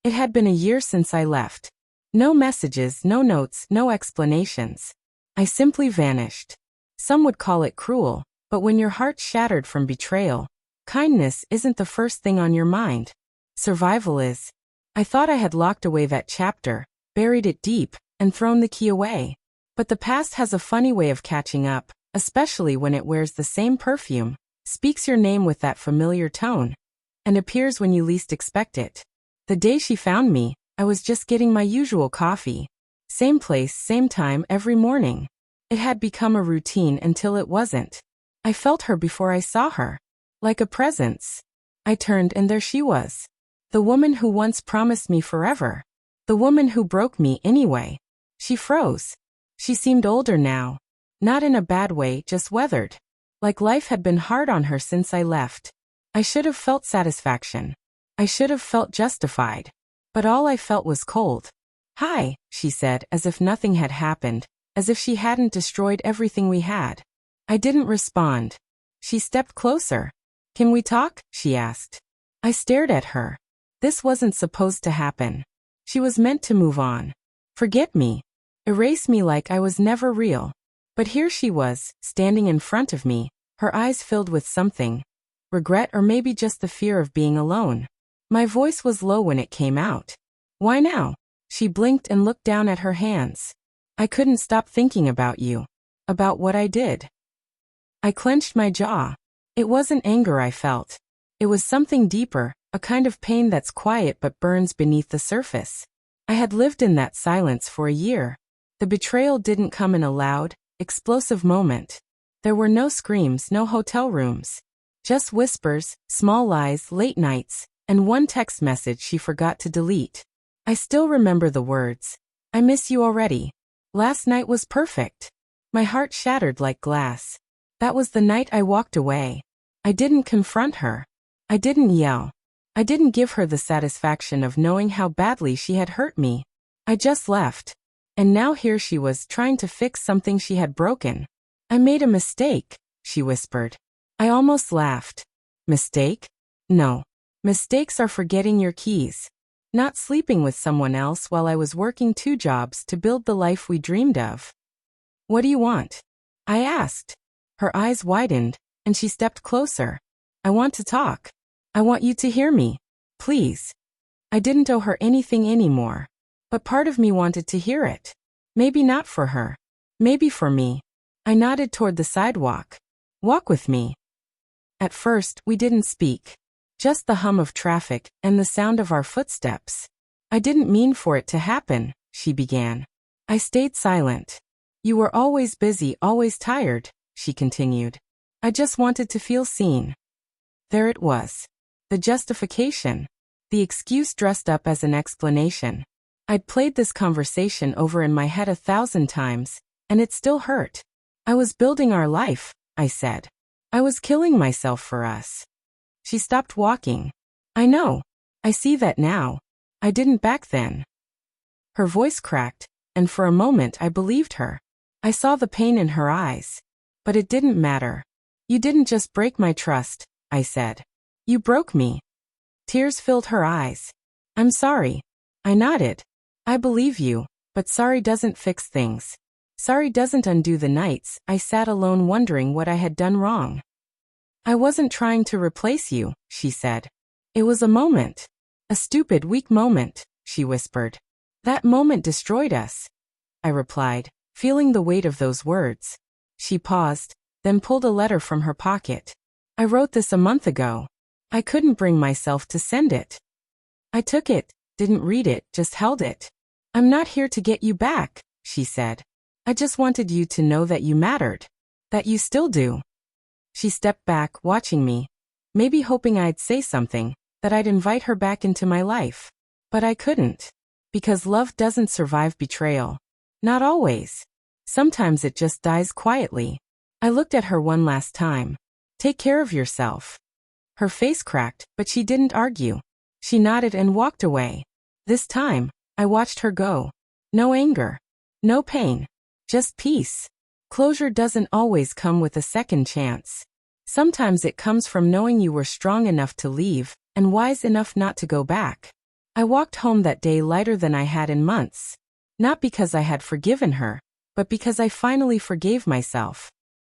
It had been a year since I left. No messages, no notes, no explanations. I simply vanished. Some would call it cruel, but when your heart's shattered from betrayal, kindness isn't the first thing on your mind. Survival is. I thought I had locked away that chapter, buried it deep, and thrown the key away. But the past has a funny way of catching up, especially when it wears the same perfume, speaks your name with that familiar tone, and appears when you least expect it. The day she found me, I was just getting my usual coffee. Same place, same time every morning. It had become a routine until it wasn't. I felt her before I saw her. Like a presence. I turned and there she was. The woman who once promised me forever. The woman who broke me anyway. She froze. She seemed older now. Not in a bad way, just weathered. Like life had been hard on her since I left. I should have felt satisfaction. I should have felt justified. But all I felt was cold. "Hi," she said, as if nothing had happened, as if she hadn't destroyed everything we had. I didn't respond. She stepped closer. "Can we talk?" she asked. I stared at her. This wasn't supposed to happen. She was meant to move on. Forget me. Erase me like I was never real. But here she was, standing in front of me, her eyes filled with something. Regret or maybe just the fear of being alone. My voice was low when it came out. "Why now?" She blinked and looked down at her hands. "I couldn't stop thinking about you. About what I did." I clenched my jaw. It wasn't anger I felt. It was something deeper, a kind of pain that's quiet but burns beneath the surface. I had lived in that silence for a year. The betrayal didn't come in a loud, explosive moment. There were no screams, no hotel rooms. Just whispers, small lies, late nights, and one text message she forgot to delete. I still remember the words. "I miss you already. Last night was perfect." My heart shattered like glass. That was the night I walked away. I didn't confront her. I didn't yell. I didn't give her the satisfaction of knowing how badly she had hurt me. I just left. And now here she was trying to fix something she had broken. "I made a mistake," she whispered. I almost laughed. Mistake? No. Mistakes are forgetting your keys. Not sleeping with someone else while I was working 2 jobs to build the life we dreamed of. "What do you want?" I asked. Her eyes widened, and she stepped closer. "I want to talk. I want you to hear me. Please." I didn't owe her anything anymore. But part of me wanted to hear it. Maybe not for her. Maybe for me. I nodded toward the sidewalk. "Walk with me." At first, we didn't speak. Just the hum of traffic and the sound of our footsteps. "I didn't mean for it to happen," she began. I stayed silent. "You were always busy, always tired," she continued. "I just wanted to feel seen." There it was. The justification. The excuse dressed up as an explanation. I'd played this conversation over in my head 1,000 times, and it still hurt. "I was building our life," I said. "I was killing myself for us." She stopped walking. "I know. I see that now. I didn't back then." Her voice cracked, and for a moment I believed her. I saw the pain in her eyes. But it didn't matter. "You didn't just break my trust," I said. "You broke me." Tears filled her eyes. "I'm sorry." I nodded. "I believe you, but sorry doesn't fix things. Sorry doesn't undo the nights I sat alone wondering what I had done wrong." "I wasn't trying to replace you," she said. "It was a moment. A stupid, weak moment," she whispered. "That moment destroyed us," I replied, feeling the weight of those words. She paused, then pulled a letter from her pocket. "I wrote this a month ago. I couldn't bring myself to send it." I took it, didn't read it, just held it. "I'm not here to get you back," she said. "I just wanted you to know that you mattered. That you still do." She stepped back, watching me. Maybe hoping I'd say something, that I'd invite her back into my life. But I couldn't. Because love doesn't survive betrayal. Not always. Sometimes it just dies quietly. I looked at her one last time. "Take care of yourself." Her face cracked, but she didn't argue. She nodded and walked away. This time, I watched her go. No anger. No pain. Just peace. Closure doesn't always come with a second chance. Sometimes it comes from knowing you were strong enough to leave, and wise enough not to go back. I walked home that day lighter than I had in months. Not because I had forgiven her, but because I finally forgave myself.